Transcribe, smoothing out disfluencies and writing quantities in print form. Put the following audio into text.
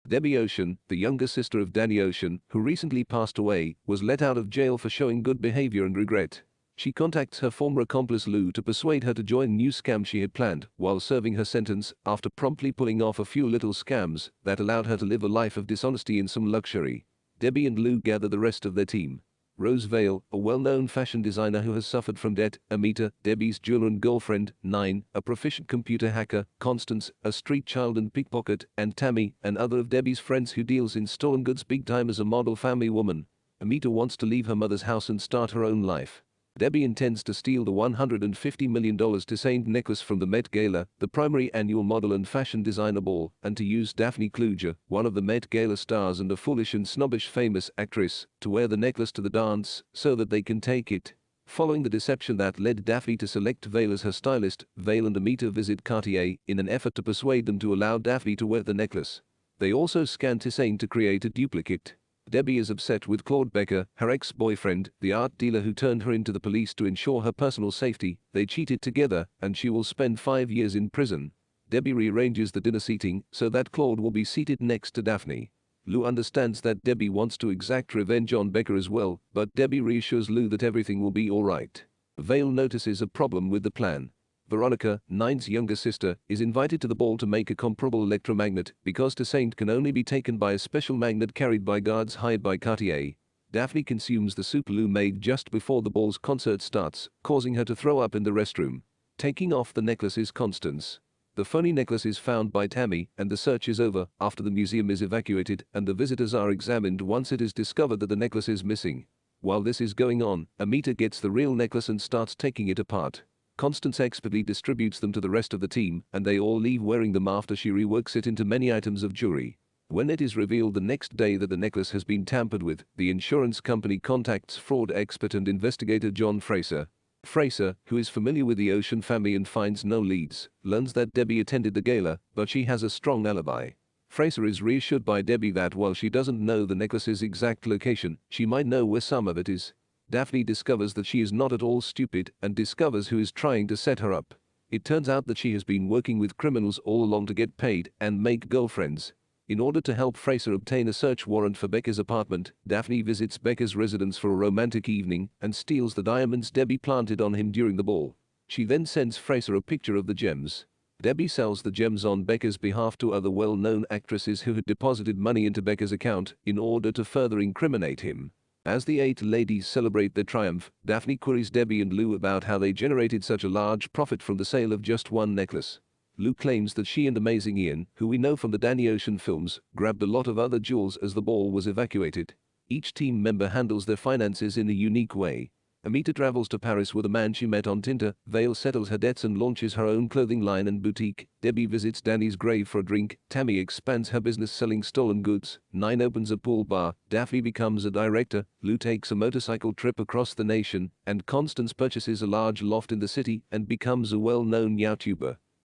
Debbie Ocean, the younger sister of Danny Ocean, who recently passed away, was let out of jail for showing good behavior and regret. She contacts her former accomplice Lou to persuade her to join a new scam she had planned while serving her sentence after promptly pulling off a few little scams that allowed her to live a life of dishonesty and some luxury. Debbie and Lou gather the rest of their team. Rose Vale, a well-known fashion designer who has suffered from debt, Amita, Debbie's jeweler and girlfriend, 9, a proficient computer hacker, Constance, a street child and pickpocket, and Tammy, another of Debbie's friends who deals in stolen goods big time as a model family woman. Amita wants to leave her mother's house and start her own life. Debbie intends to steal the $150 million designed necklace from the Met Gala, the primary annual model and fashion designer ball, and to use Daphne Kluger, one of the Met Gala stars and a foolish and snobbish famous actress, to wear the necklace to the dance so that they can take it. Following the deception that led Daphne to select Vale as her stylist, Vale and Amita visit Cartier in an effort to persuade them to allow Daphne to wear the necklace. They also scan Tisane to create a duplicate. Debbie is upset with Claude Becker, her ex-boyfriend, the art dealer who turned her into the police to ensure her personal safety. They cheated together, and she will spend 5 years in prison. Debbie rearranges the dinner seating so that Claude will be seated next to Daphne. Lou understands that Debbie wants to exact revenge on Becker as well, but Debbie reassures Lou that everything will be alright. Vale notices a problem with the plan. Veronica, 9's younger sister, is invited to the ball to make a comparable electromagnet because Tisane can only be taken by a special magnet carried by guards hired by Cartier. Daphne consumes the soup Lou made just before the ball's concert starts, causing her to throw up in the restroom. Taking off the necklace is Constance. The phony necklace is found by Tammy, and the search is over after the museum is evacuated and the visitors are examined once it is discovered that the necklace is missing. While this is going on, Amita gets the real necklace and starts taking it apart. Constance expertly distributes them to the rest of the team, and they all leave wearing them after she reworks it into many items of jewelry. When it is revealed the next day that the necklace has been tampered with, the insurance company contacts fraud expert and investigator John Fraser. Fraser, who is familiar with the Ocean family and finds no leads, learns that Debbie attended the gala, but she has a strong alibi. Fraser is reassured by Debbie that while she doesn't know the necklace's exact location, she might know where some of it is. Daphne discovers that she is not at all stupid and discovers who is trying to set her up. It turns out that she has been working with criminals all along to get paid and make girlfriends. In order to help Fraser obtain a search warrant for Becker's apartment, Daphne visits Becker's residence for a romantic evening and steals the diamonds Debbie planted on him during the ball. She then sends Fraser a picture of the gems. Debbie sells the gems on Becker's behalf to other well-known actresses who had deposited money into Becker's account in order to further incriminate him. As the 8 ladies celebrate their triumph, Daphne queries Debbie and Lou about how they generated such a large profit from the sale of just one necklace. Lou claims that she and Amazing Ian, who we know from the Danny Ocean films, grabbed a lot of other jewels as the ball was evacuated. Each team member handles their finances in a unique way. Amita travels to Paris with a man she met on Tinder, Vale settles her debts and launches her own clothing line and boutique, Debbie visits Danny's grave for a drink, Tammy expands her business selling stolen goods, 9 opens a pool bar, Daphne becomes a director, Lou takes a motorcycle trip across the nation, and Constance purchases a large loft in the city and becomes a well-known YouTuber.